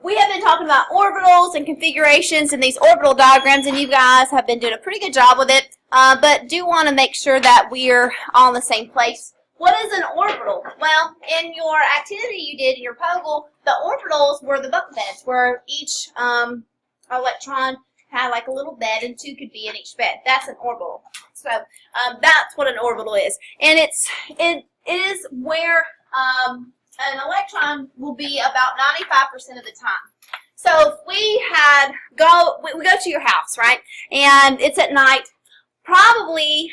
we have been talking about orbitals and configurations and these orbital diagrams, and you guys have been doing a pretty good job with it, but do want to make sure that we're all in the same place. What is an orbital? Well, in your activity you did in your POGL, the orbitals were the bunk beds, where each electron had like a little bed, and two could be in each bed. That's an orbital. So that's what an orbital is, and it is where an electron will be about 95% of the time. So if we go to your house, right, and it's at night, probably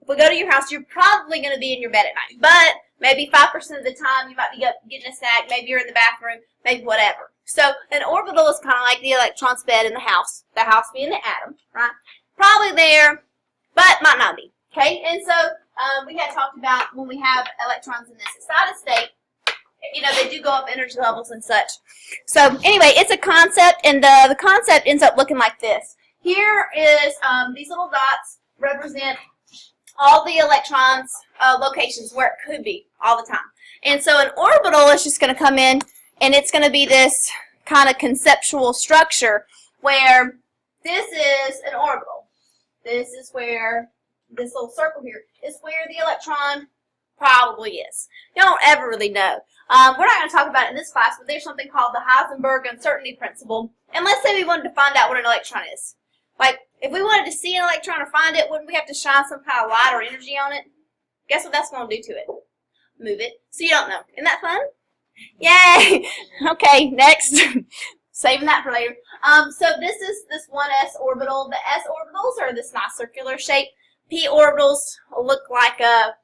if we go to your house, you're probably going to be in your bed at night. But maybe 5% of the time you might be getting a snack, maybe you're in the bathroom, maybe whatever. So an orbital is kind of like the electron's bed in the house being the atom, right? Probably there, but might not be. Okay, and so we had talked about when we have electrons in this excited state, you know, they do go up energy levels and such. So anyway, it's a concept, and the concept ends up looking like this. Here is these little dots represent all the electrons' locations where it could be all the time. And so an orbital is just going to come in, and it's going to be this kind of conceptual structure where this is an orbital. This is where this little circle here is where the electron probably is. You don't ever really know. We're not going to talk about it in this class, but there's something called the Heisenberg uncertainty principle. And let's say we wanted to find out what an electron is. Like, if we wanted to see an electron or find it, wouldn't we have to shine some kind of light or energy on it? Guess what that's going to do to it? Move it. So you don't know. Isn't that fun? Yay! Okay, next. Saving that for later. So this is this 1s orbital. The s orbitals are this nice circular shape. P orbitals look like a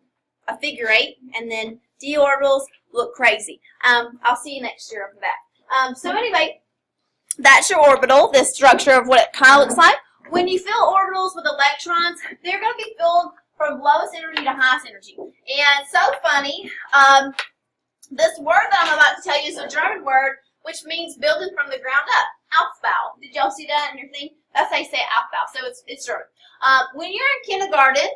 figure 8, and then d orbitals look crazy. I'll see you next year for that. So anyway, that's your orbital, this structure of what it kind of looks like. When you fill orbitals with electrons, they're going to be filled from lowest energy to highest energy. And so funny, this word that I'm about to tell you is a German word, which means building from the ground up. Aufbau. Did y'all see that in your thing? That's how you say Aufbau. So it's German. When you're in kindergarten,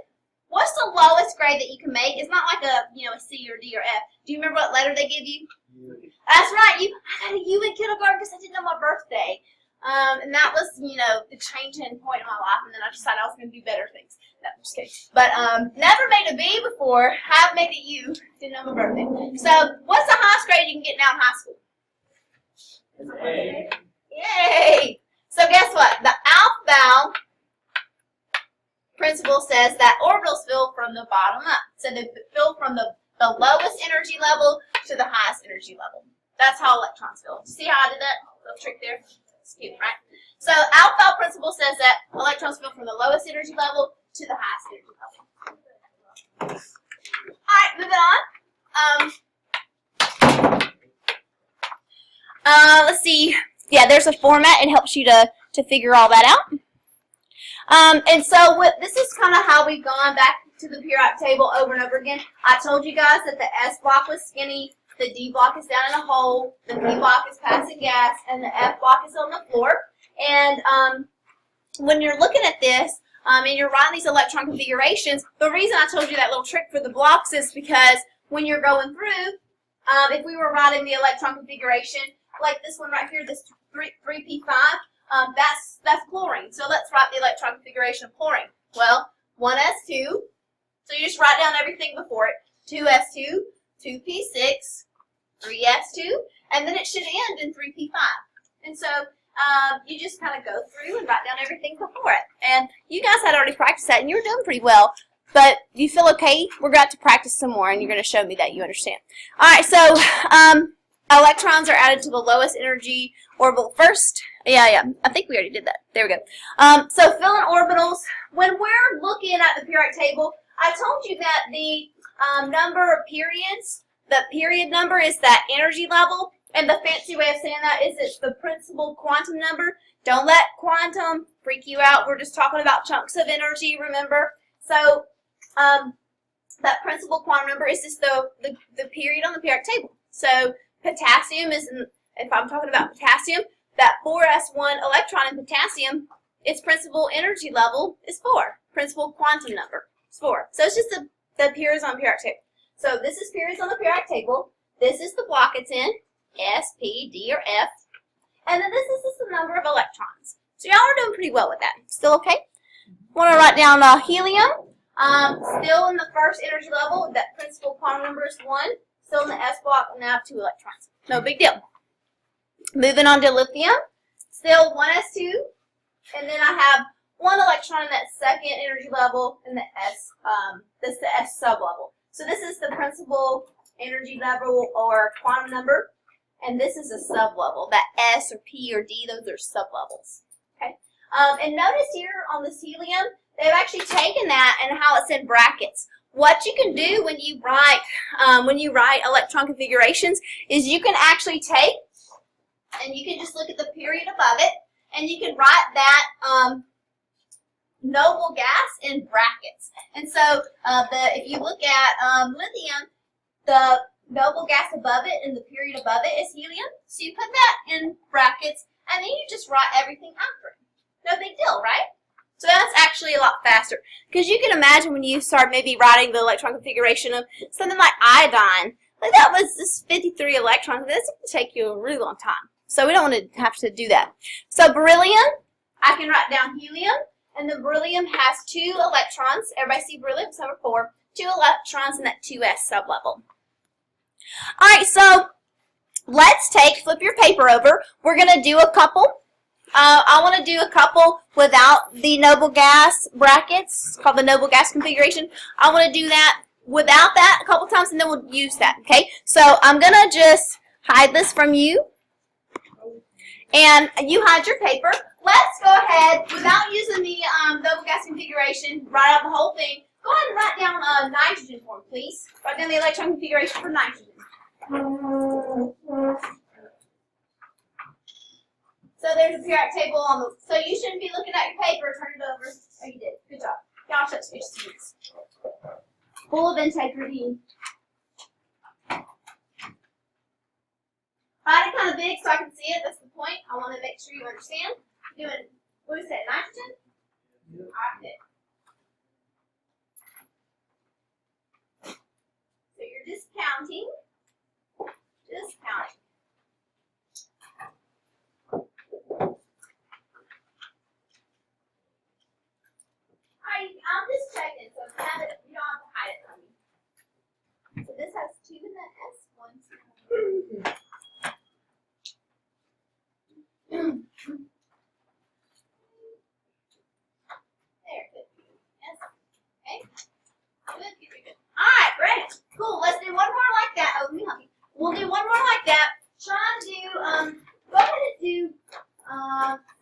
what's the lowest grade that you can make? It's not like a C or D or F. Do you remember what letter they give you? U. That's right. I got a U in kindergarten because I didn't know my birthday. And that was, the changing point in my life, and then I decided I was going to do better things. No, I'm just kidding. But never made a B before, have made a U, didn't know my birthday. So what's the highest grade you can get now in high school? Yay! Yay! So guess what? The Aufbau principle says that orbitals fill from the bottom up. So they fill from the lowest energy level to the highest energy level. That's how electrons fill. See how I did that little trick there? It's cute, right? So Aufbau principle says that electrons fill from the lowest energy level to the highest energy level. Alright, moving on. Let's see. Yeah, there's a format. It helps you to figure all that out. And so this is kind of how we've gone back to the periodic table over and over again. I told you guys that the S block was skinny, the D block is down in a hole, the P block is passing gas, and the F block is on the floor. And when you're looking at this and you're writing these electron configurations, the reason I told you that little trick for the blocks is because when you're going through, if we were writing the electron configuration, like this one right here, this 3p5, that's chlorine. So let's write the electron configuration of chlorine. Well, 1s2, so you just write down everything before it. 2s2, 2p6, 3s2, and then it should end in 3p5. And so you just kind of go through and write down everything before it. And you guys had already practiced that, and you were doing pretty well. But do you feel okay? We're going to practice some more, and you're going to show me that you understand. All right, so electrons are added to the lowest energy orbital first. Yeah, I think we already did that. There we go. So filling orbitals. When we're looking at the periodic table, I told you that the number of periods, the period number is that energy level. And the fancy way of saying that is it's the principal quantum number. Don't let quantum freak you out. We're just talking about chunks of energy, remember? So that principal quantum number is just the period on the periodic table. So potassium is, if I'm talking about potassium, that 4s1 electron in potassium, its principal energy level is 4. Principal quantum number is 4. So it's just the periods on the periodic table. So this is periods on the periodic table. This is the block it's in, S, P, D, or F. And then this is just the number of electrons. So y'all are doing pretty well with that. Still okay? Want to write down helium. Still in the first energy level. That principal quantum number is 1. Still in the S block, and now 2 electrons. No big deal. Moving on to lithium. Still 1s2. And then I have 1 electron in that second energy level in the S. This is the S sublevel. So this is the principal energy level or quantum number. And this is a sublevel. That S or P or D, those are sublevels. Okay. And notice here on this helium, they've actually taken that and how it's in brackets. What you can do when you write electron configurations is you can actually take and you can just look at the period above it and you can write that noble gas in brackets. And so if you look at lithium, the noble gas above it and the period above it is helium. So you put that in brackets and then you just write everything after it. No big deal, right? So that's actually a lot faster. Because you can imagine when you start maybe writing the electron configuration of something like iodine, like that was just 53 electrons. This can take you a really long time. So we don't want to have to do that. So beryllium, I can write down helium, and the beryllium has 2 electrons. Everybody see beryllium? It's number 4. 2 electrons in that 2s sublevel. Alright, so let's flip your paper over. We're going to do a couple. I want to do a couple without the noble gas brackets. It's called the noble gas configuration. I want to do that without that a couple times, and then we'll use that, okay? So I'm going to just hide this from you. And you hide your paper. Let's go ahead, without using the noble gas configuration, write out the whole thing. Go ahead and write down nitrogen for me, please. Write down the electron configuration for nitrogen. So there's a periodic table on the, so you shouldn't be looking at your paper, turn it over. Oh, you did. Good job. Y'all such good students. Full of integrity. Write it kind of big so I can see it. That's the point. I want to make sure you understand. Doing, what is that, nitrogen? Yeah. Alright, good. So you're discounting. Discounting. I'm just checking, so you don't have to hide it from me. So this has 2 in the S, 1, 2. There, good. Yes. Okay. Good. Alright, great. Cool. Let's do one more like that. Oh, let me help you. We'll do one more like that. Try to do, go ahead and do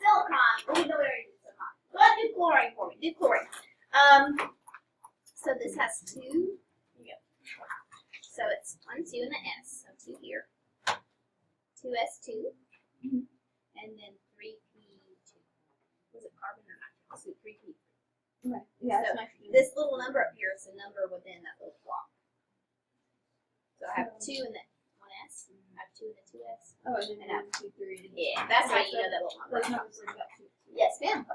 silicon. Well, you know we already did silicon. Go ahead and do chlorine for me. Do chlorine. So this has 2. Here you go. So it's 1, 2 in the S. So 2 here. 2s2. And then 3p2. Was it carbon or nitrogen? So 3p3. Okay. Yeah, so this little number up here is the number within that little block. So I have 2 in the 1s. I have 2 in the 2s. Oh, and then I have 2, 3. Yeah, that's how you know that little number. Yes, ma'am.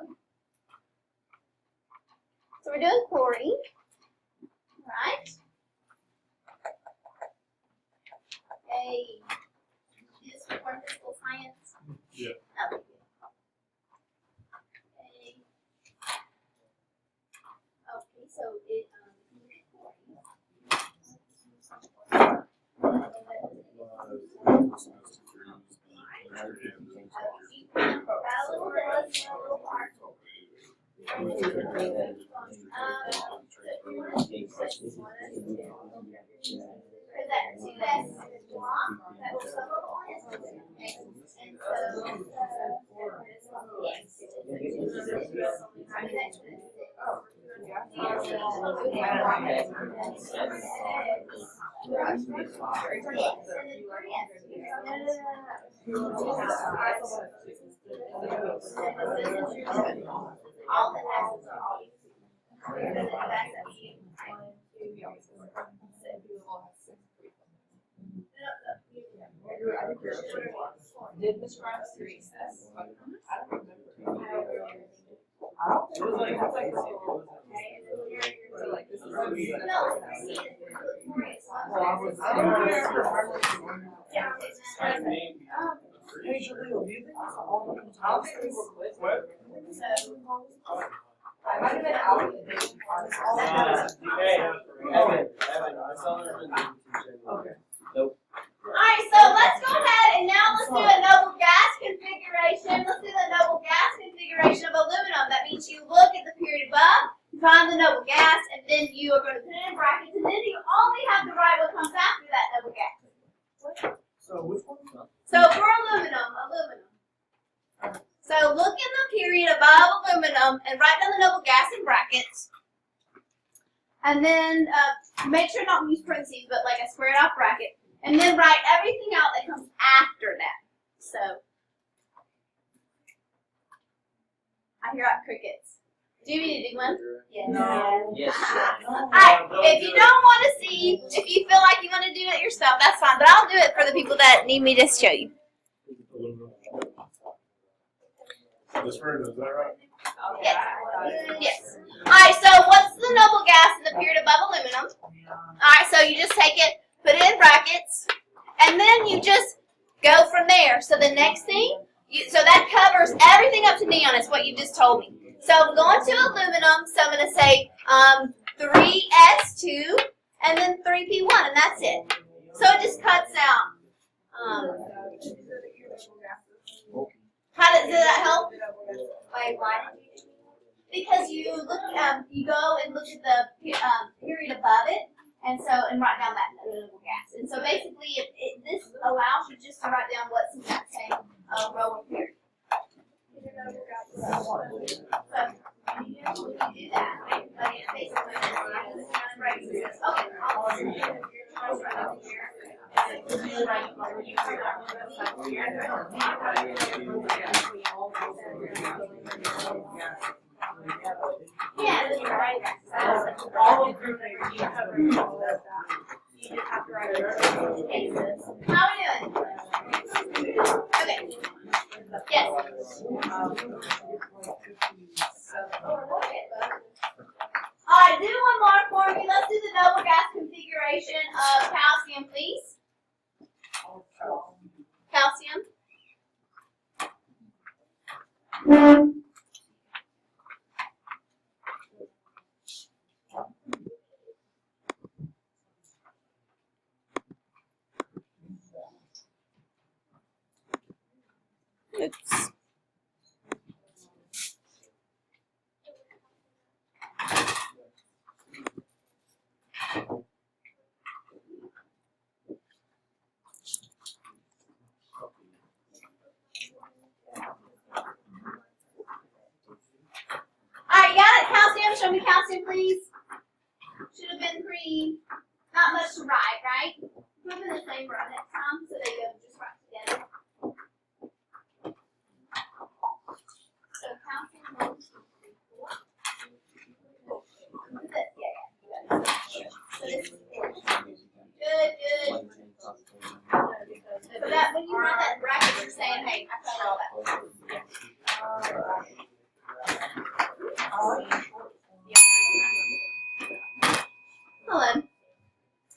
So we're doing chlorine, right? Okay. Is this for physical science? Yeah. Oh. Okay. Okay, so it all the acids are all Did Miss Grimes recess? I don't remember. usually will do this all the time. I might have been out of the day. Okay. Alright, so let's go ahead and now let's do a noble gas configuration. Let's do the noble gas configuration of aluminum. That means you look at the period above, you find the noble gas, and then you are going to put it in brackets, and then you only have to write what comes after that noble gas. So which one? So for aluminum. So look in the period above aluminum and write down the noble gas in brackets. And then make sure not to use parentheses, but like a squared off bracket. And then write everything out that comes after that. So I hear out crickets. Do you need to do one? Yes. No. Yes. Alright, if you don't want to see, if you feel like you want to do it yourself, that's fine. But I'll do it for the people that need me to show you. This room, is that right? Yes. Yes. Alright, so what's the noble gas in the period above aluminum? Alright, so you just take it, put it in brackets, and then you just go from there. So the next thing, so that covers everything up to neon, is what you just told me. So I'm going to aluminum, so I'm going to say 3s2, and then 3p1, and that's it. So it just cuts out. Does that help? Wait, why? Because you look, you go and look at the period above it, and write down that noble gas. And so basically, this allows you just to write down what's in that same row of period. So you do that. But it's basically yeah, that's right. All of them, you have to write all of that. You just have to write it. Cases. How are we doing? Okay. Yes. Alright, do one more for me. Let's do the noble gas configuration of calcium, please. Calcium. Oops. Alright, got it? Calcium, show me calcium, please. Should have been pretty, not much to write, right? Put them in the same row next time so they go just right together. So calcium, 1, 2, 3, 4. This is it. Yeah. So this is 4. Good. So that when you run that bracket, you're saying, hey, I cut all that. Hello.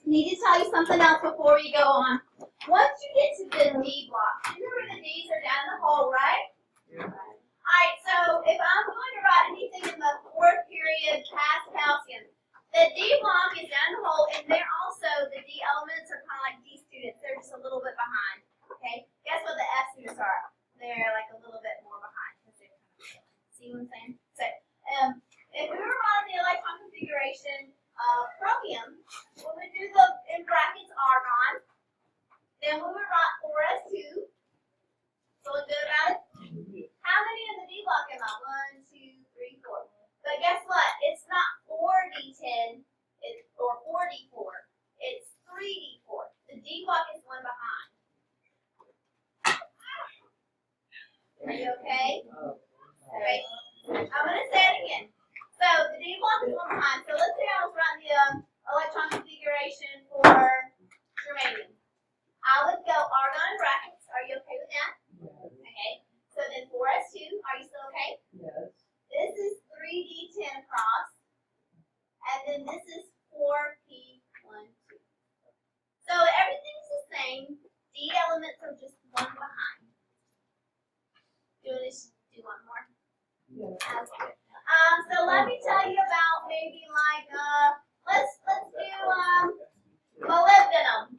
Need to tell you something else before we go on. Once you get to the D block, remember the D's are down the hole, right? Yeah. Alright, so if I'm going to write anything in the fourth period past calcium, the D block is down the hole, and they're also, the D elements are kind of like D students. They're just a little bit behind. Okay? Guess what the F students are? They're like a little bit more behind. See what I'm saying? So, if we were on the electron configuration of chromium, when we do the, in brackets, argon, then we would write 4s2. Feeling good about it? How many in the D block am I? 1, 2, 3, 4. But guess what? It's not 4d10 or 4d4. It's 3d4. The D block is one behind. Are you okay? Okay. I'm going to say it again. So the D block is one behind. So let's say I was writing the electron configuration for germanium. I would go argon in brackets. Are you okay with that? Okay. So then 4s2. Are you still okay? Yes. This is 3d10 across. And then this is 4p12. So everything's the same. D elements are just one behind. Okay. So let me tell you about maybe like let's do molybdenum.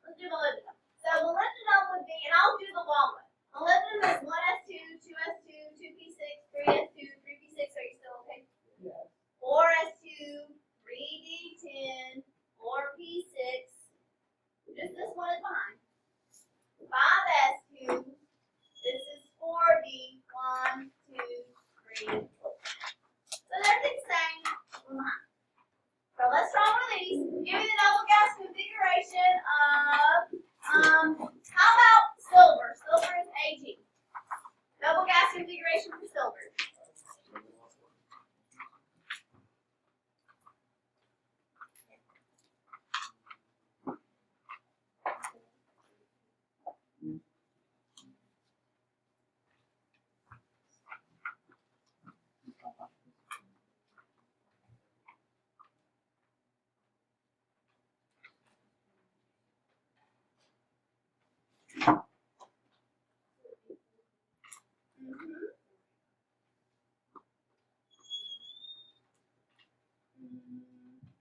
Let's do molybdenum. So molybdenum would be, and I'll do the long one. Molybdenum is 1s2, 2s2, 2p6, 3s2, 3p6. Are you still okay? Yes. 4s2, 3d10, 4p6. Just this one is behind. 5s2. This is 4d. 1, 2, 3. So everything's the same. So let's try one of these. Give me the double gas configuration of how about silver? Silver is Ag. Double gas configuration for silver.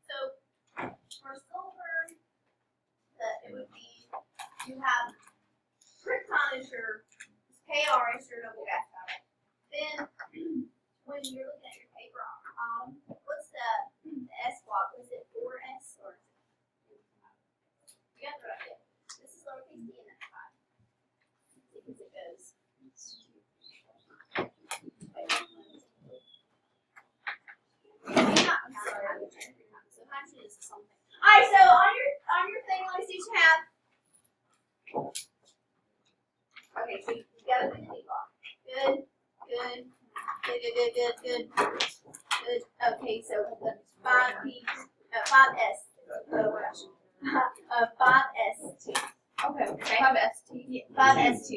So for silver, it would be you have krypton is your Kr is your double gas powder. Then when you're looking at your paper, what's the S block? Was it 4s or? You got the right idea. This is lowercase d and that's 5. Because it goes. Alright, so on your thing, let me see what you have. Okay, so you gotta do the D block. Good. Okay, so the 5s. Oh gosh. 5s2. Okay. 5s2. 5s2.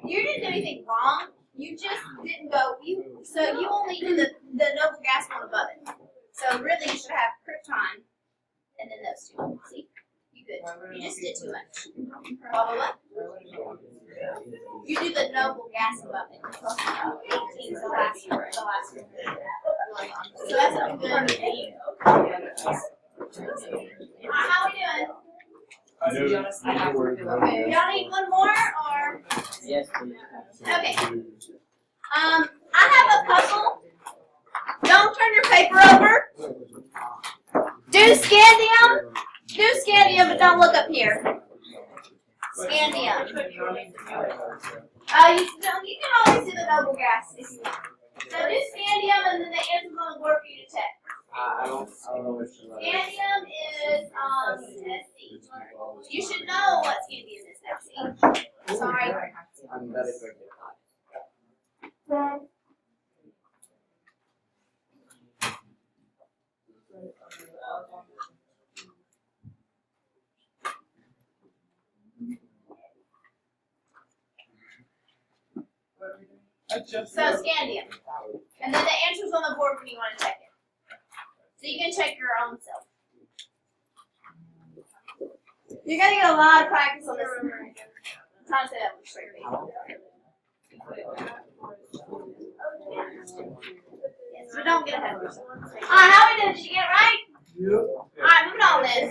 You didn't do anything wrong. You just didn't go. So you only do the noble gas one above it. So really, you should have krypton, and then those two. See, you good. You just did too much. Follow up. You do the noble gas above it. 18 is the last one. So that's a good. How are we doing? I Y'all need one more, or? Yes, please. Okay. I have a couple. Don't turn your paper over. Do scandium. Do scandium, but don't look up here. Scandium. You can always do the double gas if you want. So do scandium, and then the answer's on the board for you to check. I don't know what you like. Scandium is SC. You should know what scandium is now. See? Sorry. I'm better for it. So scandium. And then the answer's on the board when you want to check it. So you can check your own self. You're going to get a lot of practice on this. I'm trying to say that with a straight face. Yes, but don't get ahead of yourself. Alright, how we doing? Did you get it right? Yep. Alright, moving on then.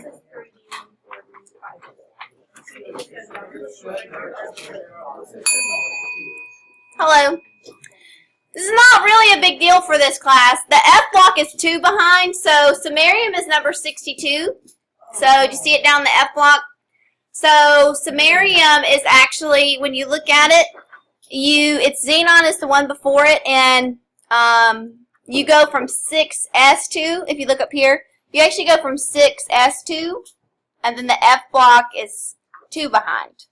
Hello. This is not really a big deal for this class. The F block is 2 behind, so samarium is number 62. So, do you see it down the F block? So, samarium is actually, when you look at it, it's xenon is the one before it, and you go from 6s2, if you look up here, you actually go from 6s2, and then the F block is 2 behind.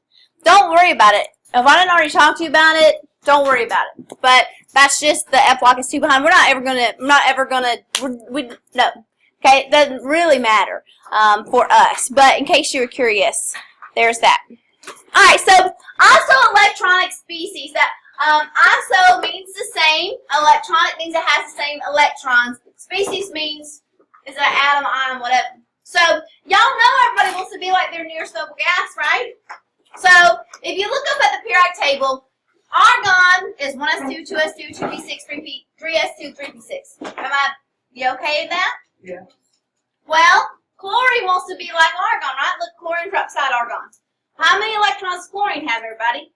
Don't worry about it. If I didn't already talk to you about it, don't worry about it. But that's just the F block is 2 behind. No. Okay, it doesn't really matter for us. But in case you were curious, there's that. Alright, so isoelectronic species. That iso means the same. Electronic means it has the same electrons. Species means is an atom, ion, whatever. So y'all know everybody wants to be like their nearest noble gas, right? So if you look up at the periodic table, Argon is 1s2, 2s2, 2p6, 3s2, 3p6. You okay with that? Yeah. Well, chlorine wants to be like argon, right? Look, chlorine's right beside argon. How many electrons does chlorine have, everybody?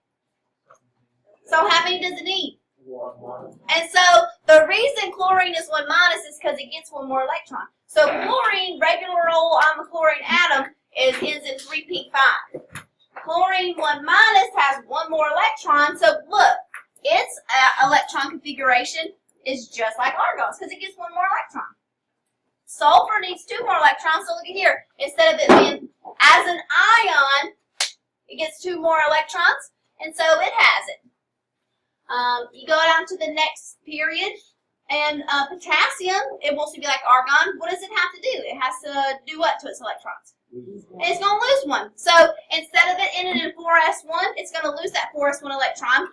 So how many does it need? 1. And so the reason chlorine is 1 minus is because it gets 1 more electron. So chlorine, regular old chlorine atom, ends in 3p5. Chlorine 1 minus has 1 more electron. So look, its electron configuration is just like argon's because it gets 1 more electron. Sulfur needs 2 more electrons. So look at here. Instead of it being as an ion, it gets 2 more electrons, and so it has it. You go down to the next period, and potassium, it wants to be like argon. What does it have to do? It has to do what to its electrons? It's going to lose 1. So instead of it ending in 4s1, it's going to lose that 4s1 electron.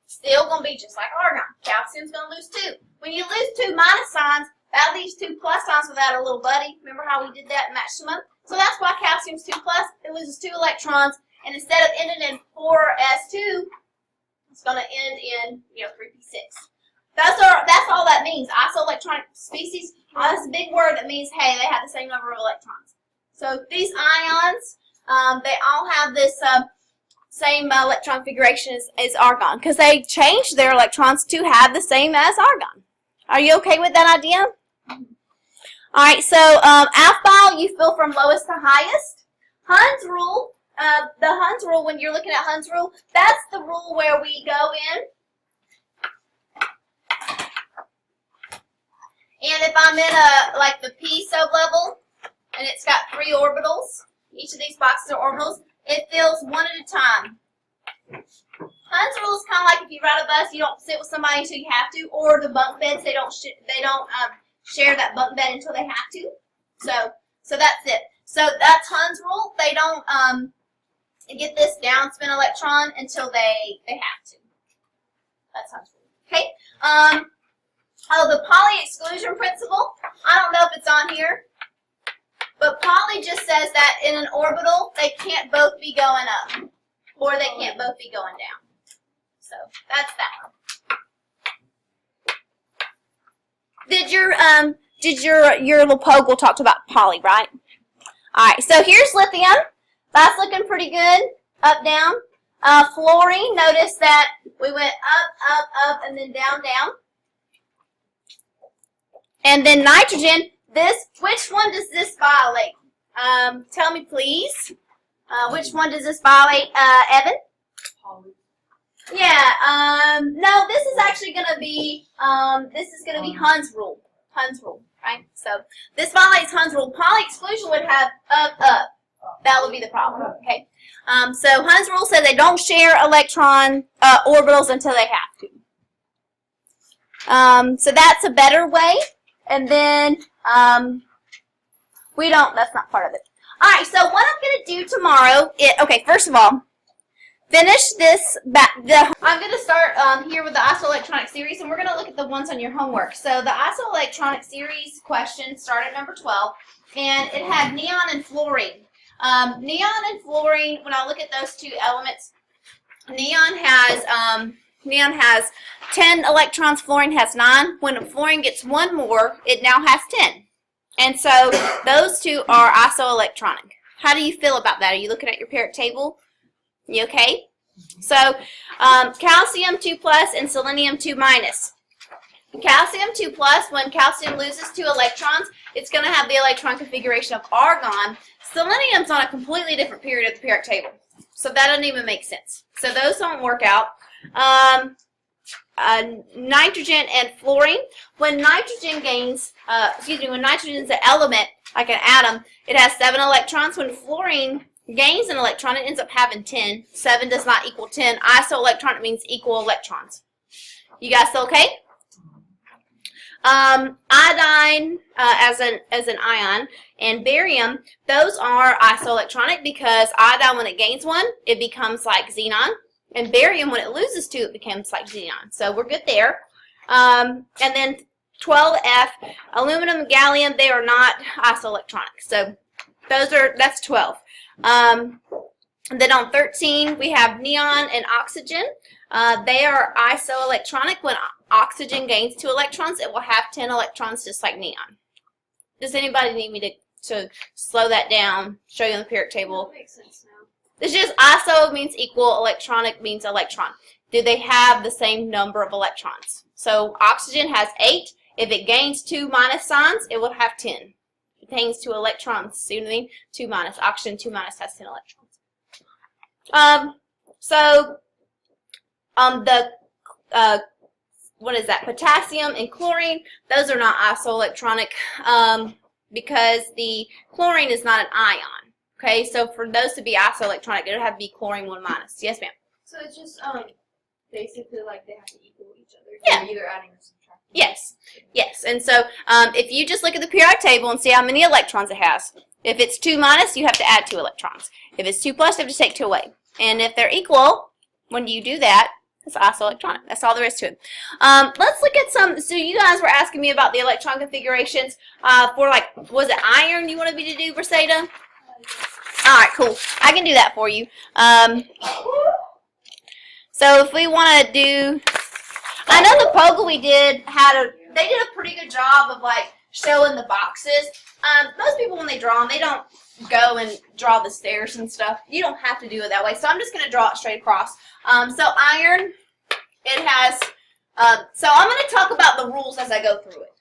Still going to be just like argon. Calcium's going to lose 2. When you lose 2 minus signs, that leaves 2 plus signs without a little buddy. Remember how we did that and matched them up? So that's why calcium's 2 plus. It loses 2 electrons, and instead of ending in 4s2, it's going to end in 3p6. That's all that means. Isoelectronic species. That's a big word that means hey, they have the same number of electrons. So these ions, they all have this same electron configuration as argon because they changed their electrons to have the same as argon. Are you okay with that idea? All right. So alpha, you fill from lowest to highest. Hunds rule. The Hunds rule, when you're looking at Hunds rule, that's the rule where we go in. And if I'm in like the p sublevel, and it's got 3 orbitals, each of these boxes are orbitals, it fills 1 at a time. Hunds rule is kind of like if you ride a bus, you don't sit with somebody until you have to, or the bunk beds, they don't share that bunk bed until they have to. So that's it. So that's Hunds rule. They don't get this downspin electron until they have to. That's Hunds rule. Okay. The Pauli exclusion principle. I don't know if it's on here, but Pauli just says that in an orbital they can't both be going up, or they can't both be going down. So that's that one. Did your little Poggle talked about Pauli, right? All right. So here's lithium. That's looking pretty good. Up, down. Fluorine. Notice that we went up, and then down, down. And then nitrogen. Which one does this violate? Tell me, please. Which one does this violate, Evan? Yeah. No, this is actually going to be Hunds rule. Hunds rule, right? So this violates Hunds rule. Pauli exclusion would have up, up. That would be the problem. Okay. So Hunds rule says they don't share electron orbitals until they have to. So that's a better way. And then that's not part of it. All right, so what I'm going to do tomorrow, okay, first of all, finish this I'm going to start here with the Isoelectronic Series, and we're going to look at the ones on your homework. So the Isoelectronic Series question started at number 12, and it had neon and fluorine. Neon and fluorine, when I look at those two elements, neon has 10 electrons, fluorine has 9. When fluorine gets 1 more, it now has 10. And so those two are isoelectronic. How do you feel about that? Are you looking at your periodic table? You okay? So calcium 2 plus and selenium 2 minus. Calcium 2 plus, when calcium loses 2 electrons, it's going to have the electron configuration of argon. Selenium's on a completely different period of the periodic table. So that doesn't even make sense. So those don't work out. Nitrogen and fluorine. When nitrogen gains, when nitrogen is an element, like an atom, it has 7 electrons. When fluorine gains an electron, it ends up having 10. 7 does not equal 10. Isoelectronic means equal electrons. You guys still okay? Iodine as an ion and barium, those are isoelectronic because iodine, when it gains 1, it becomes like xenon. And barium, when it loses 2, it becomes like xenon. So we're good there. And then 12F, aluminum and gallium, they are not isoelectronic. So that's 12. And then on 13, we have neon and oxygen. They are isoelectronic. When oxygen gains 2 electrons, it will have 10 electrons just like neon. Does anybody need me to slow that down, show you on the periodic table? That makes sense now. It's just iso means equal, electronic means electron. Do they have the same number of electrons? So oxygen has 8. If it gains 2 minus signs, it will have 10. It gains 2 electrons. See what I mean? 2 minus. Oxygen 2 minus has 10 electrons. What is that? Potassium and chlorine, those are not isoelectronic because the chlorine is not an ion. Okay, so for those to be isoelectronic, it would have to be chlorine 1 minus. Yes, ma'am. So it's just basically like they have to equal each other. Yeah. You're either adding or subtracting. Yes, yes. And so if you just look at the periodic table and see how many electrons it has, if it's 2 minus, you have to add 2 electrons. If it's 2 plus, you have to take 2 away. And if they're equal, when you do that, it's isoelectronic. That's all there is to it. Let's look at some. So you guys were asking me about the electron configurations for, like, was it iron you wanted me to do, Versada? All right, cool. I can do that for you. So if we want to do, I know the Pogo we did they did a pretty good job of like showing the boxes. Most people when they draw them, they don't go and draw the stairs and stuff. You don't have to do it that way. So I'm just going to draw it straight across. So iron, it has, so I'm going to talk about the rules as I go through it.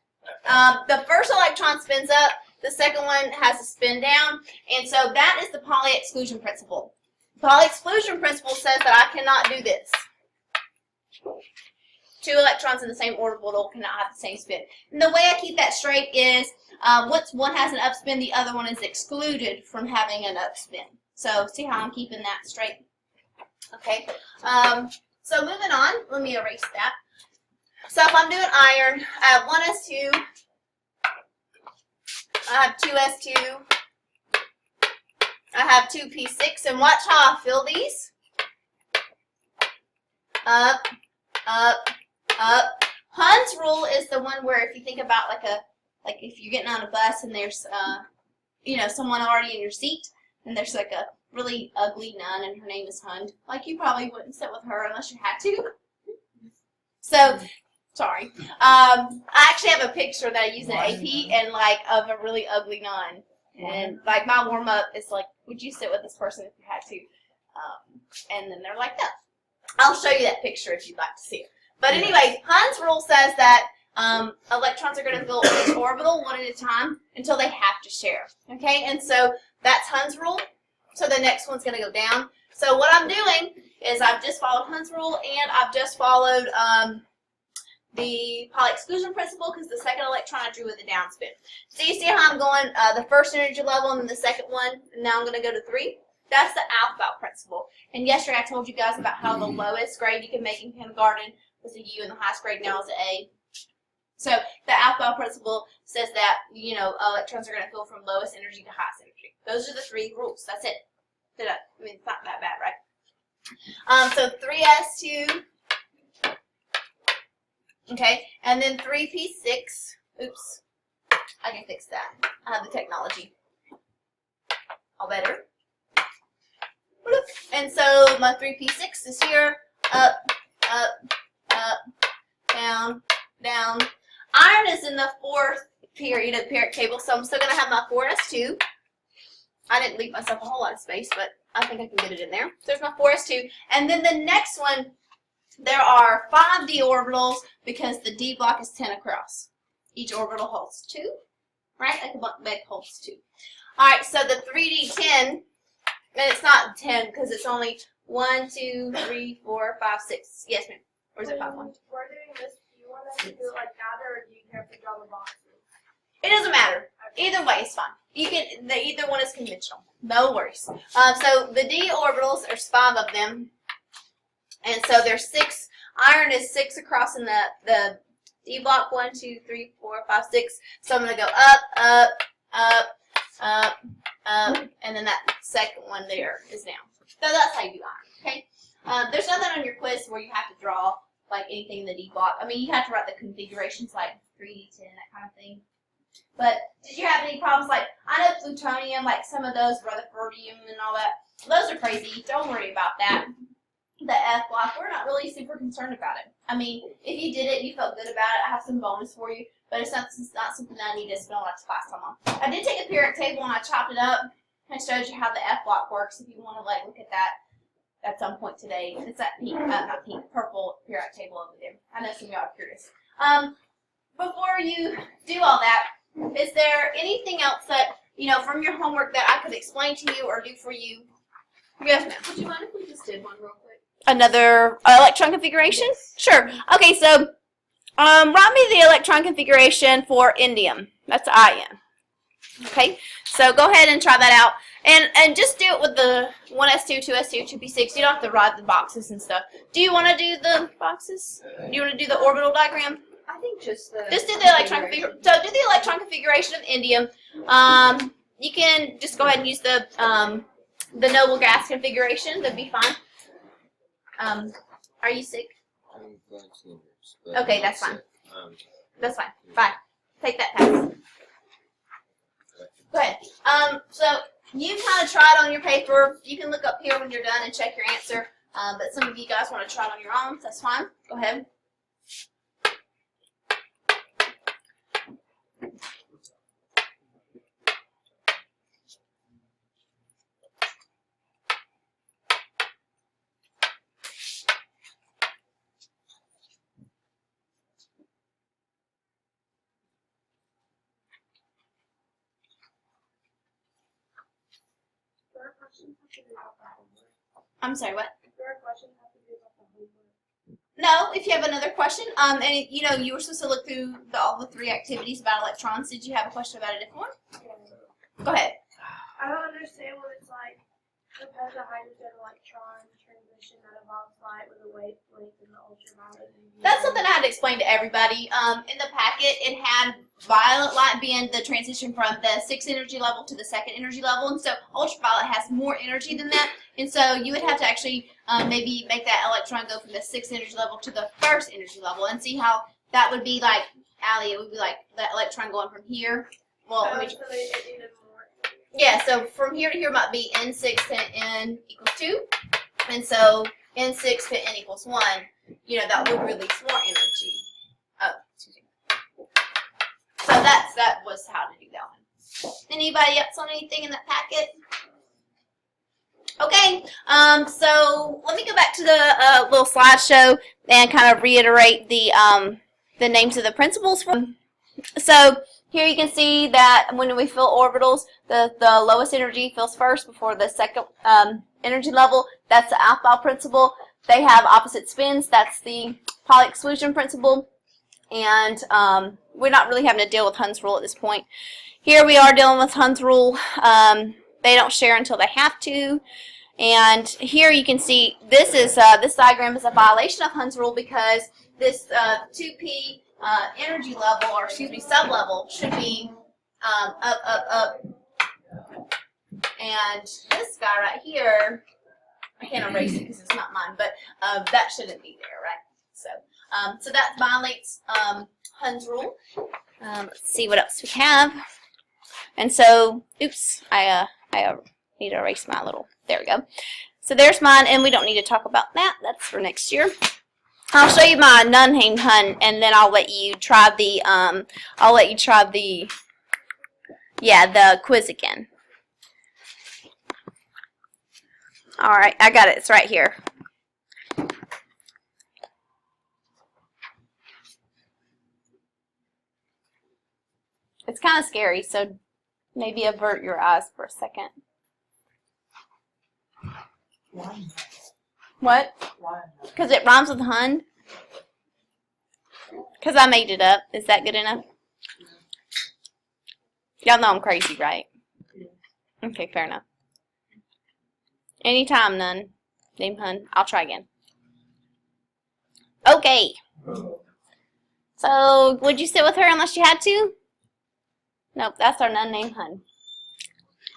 The first electron spins up. The second one has a spin down. And so that is the Pauli exclusion principle. The Pauli exclusion principle says that I cannot do this. 2 electrons in the same orbital cannot have the same spin. And the way I keep that straight is once one has an upspin, the other one is excluded from having an upspin. So see how I'm keeping that straight? Okay. So moving on, let me erase that. So if I'm doing iron, I have 1s2, I have 2s2, I have 2p6, and watch how I fill these. Up, up, up. Hunds rule is the one where if you think about like if you're getting on a bus and there's someone already in your seat and there's like a really ugly nun and her name is Hund. Like you probably wouldn't sit with her unless you had to. So sorry. I actually have a picture that I use in AP and like of a really ugly nun. And like my warm up is like, would you sit with this person if you had to? And then they're like, no. I'll show you that picture if you'd like to see it. But anyway, Hunds rule says that electrons are going to fill each orbital one at a time until they have to share. Okay, and so that's Hunds rule. So the next one's going to go down. So what I'm doing is I've just followed Hunds rule and I've just followed the Pauli exclusion principle because the second electron I drew with a down spin. So you see how I'm going the first energy level and then the second one, and now I'm going to go to 3. That's the alphabet principle. And yesterday I told you guys about how the lowest grade you can make in kindergarten was a U and the highest grade now is an A. So the alphabet principle says that, electrons are going to fill from lowest energy to highest energy. Those are the 3 rules. That's it. It's not that bad, right? So 3s2. Okay, and then 3p6. Oops. I can fix that. I have the technology. All better. And so my 3p6 is here. Up, up, up, down, down. Iron is in the 4th period of the periodic table, so I'm still going to have my 4s2. I didn't leave myself a whole lot of space, but I think I can get it in there. There's my 4s2. And then the next one, there are 5 d orbitals because the d block is 10 across. Each orbital holds 2, right? Like a bunk bed holds 2. All right, so the 3d10, and it's not 10 because it's only 1, 2, 3, 4, 5, 6. Yes, ma'am. Or is it 5, 1? We're doing this. Do you want us to do it like that, or do you have to draw the boxes? It doesn't matter. Either way is fine. Either one is conventional. No worries. So the d orbitals, there's 5 of them. And so there's 6. Iron is 6 across in the D block. 1, 2, 3, 4, 5, 6. So I'm going to go up, up, up, up, up, and then that second one there is down. So that's how you do iron. Okay. There's nothing on your quiz where you have to draw like anything in the D block. I mean, you have to write the configurations like 3d10, that kind of thing. But did you have any problems? Like I know plutonium, like some of those, rutherfordium and all that. those are crazy. Don't worry about that. The F block, we're not really super concerned about it. I mean, if you did it and you felt good about it, I have some bonus for you, but it's not something that I need to spend a lot of class time on. I did take a periodic table and I chopped it up and showed you how the F block works if you want to like look at that at some point today. It's that pink, not pink, purple periodic table over there. I know some of y'all are curious. Before you do all that, is there anything else that, you know, from your homework that I could explain to you or do for you? Yes, ma'am. Would you mind if we just did one real quick? Another electron configuration? Sure. Okay, so write me the electron configuration for indium. That's IN. Okay, so go ahead and try that out. And just do it with the 1s2, 2s2, 2p6. You don't have to write the boxes and stuff. Do you want to do the boxes? Do you want to do the orbital diagram? I think just the. Just do the electron configuration. So do the electron configuration of indium. You can just go ahead and use the noble gas configuration. That'd be fine. Are you sick? I'm going to nurse, but Okay, I'm that's not fine. sick. That's fine. Fine. Take that pass. Go ahead. So you kind of try it on your paper. You can look up here when you're done and check your answer. But some of you guys want to try it on your own. That's fine. Go ahead. There are questions have to do about the homework. I'm sorry, what? There are questions have to do about the homework. No, if you have another question, and you know, you were supposed to look through all the 3 activities about electrons. Did you have a question about a different one? Go ahead. I don't understand what it's like to propose a hydrogen electron transition that involves light with a wavelength in the ultraviolet. That's something I had to explain to everybody. In the packet, it had violet light being the transition from the 6th energy level to the 2nd energy level, and so ultraviolet has more energy than that, and so you would have to actually maybe make that electron go from the 6th energy level to the 1st energy level, and see how that would be like, Allie, it would be like that electron going from here. Well, So let me, it's really even more. yeah, so from here to here might be N6 to N equals 2, and so N6 to N equals 1, you know, that would release more energy. Oh, excuse me. So that was how to do that one. Anybody else on anything in that packet? Okay, so let me go back to the little slideshow and kind of reiterate the names of the principles. So here you can see that when we fill orbitals, the lowest energy fills first before the 2nd energy level. That's the alpha principle. They have opposite spins. That's the Pauli exclusion principle. And we're not really having to deal with Hunds Rule at this point. Here we are dealing with Hunds Rule. They don't share until they have to. And here you can see this is this diagram is a violation of Hunds Rule because this 2p energy level, or excuse me, sub-level should be up. And this guy right here, I can't erase it because it's not mine, but that shouldn't be there, right? So that violates Hunds Rule. Let's see what else we have. And so, oops, I need to erase my little, there we go. So there's mine, and we don't need to talk about that. That's for next year. I'll show you my non-named Hun, and then I'll let you try the, the quiz again. All right, I got it. It's right here. It's kind of scary, so maybe avert your eyes for a second. What? Because it rhymes with Hun? Because I made it up. Is that good enough? Y'all know I'm crazy, right? Okay, fair enough. Anytime, none. Name Hun. I'll try again. Okay. So, would you sit with her unless you had to? Nope, that's our nun named Hun.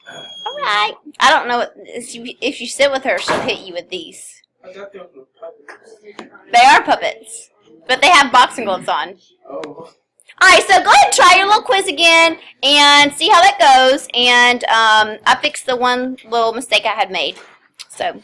Alright. I don't know if you sit with her, she'll hit you with these. I thought those were puppets. They are puppets, but they have boxing gloves on. Oh. Alright, so go ahead and try your little quiz again and see how that goes. And I fixed the one little mistake I had made. So